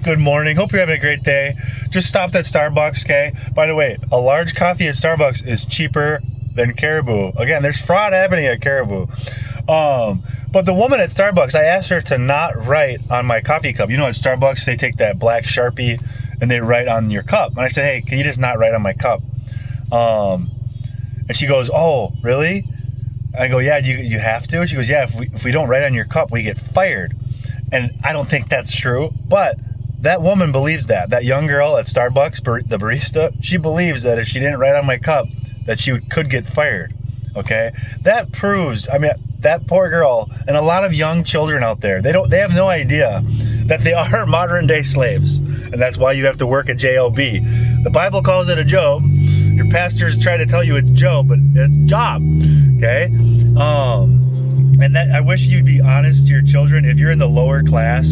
Good morning. Hope you're having a great day. Just stopped at Starbucks, okay? By the way, a large coffee at Starbucks is cheaper than Caribou. Again, there's fraud happening at Caribou. But the woman at Starbucks, I asked her to not write on my coffee cup. You know, at Starbucks, they take that black Sharpie and they write on your cup. And I said, hey, can you just not write on my cup? And she goes, oh, really? I go, yeah, you have to? She goes, yeah, if we don't write on your cup, we get fired. And I don't think that's true, but that woman believes that. That young girl at Starbucks, the barista, she believes that if she didn't write on my cup, that she could get fired, okay? That proves, I mean, that poor girl and a lot of young children out there, they have no idea that they are modern day slaves. And that's why you have to work a job. The Bible calls it a job. Your pastors try to tell you it's Job, but it's job, okay? And that I wish you'd be honest to your children. If you're in the lower class,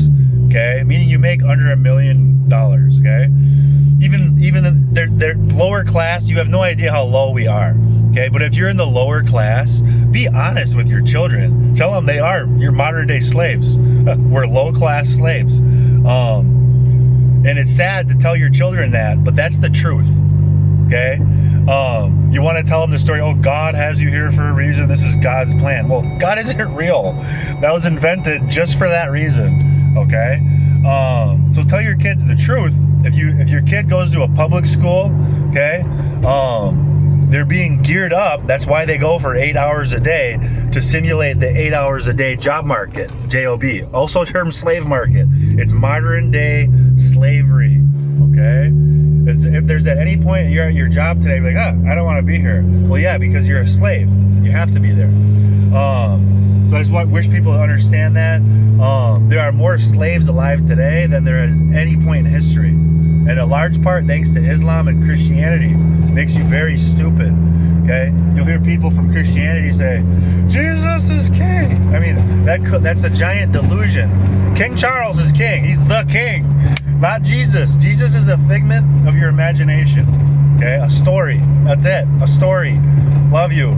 okay, meaning you make under $1 million, okay, even they're lower class, you have no idea how low we are, okay? But if you're in the lower class, be honest with your children. Tell them they are your modern day slaves. We're low class slaves. And it's sad to tell your children that, but that's the truth, okay? You want to tell them the story, oh, God has you here for a reason, this is God's plan. Well, God isn't real. That was invented just for that reason, okay? So tell your kids the truth. If your kid goes to a public school, okay, they're being geared up. That's why they go for 8 hours a day to simulate the 8 hours a day job market, J-O-B, also termed slave market. It's modern day slavery, okay? If there's at any point you're at your job today, like, I don't want to be here. Well, yeah, because you're a slave. You have to be there. So I just wish people to understand that. There are more slaves alive today than there is any point in history. And a large part thanks to Islam and Christianity. Makes you very stupid, okay? You'll hear people from Christianity say, Jesus is king. I mean, that's a giant delusion. King Charles is king. He's the king, not Jesus. Jesus is a figment of your imagination, okay? A story. That's it. A story. Love you.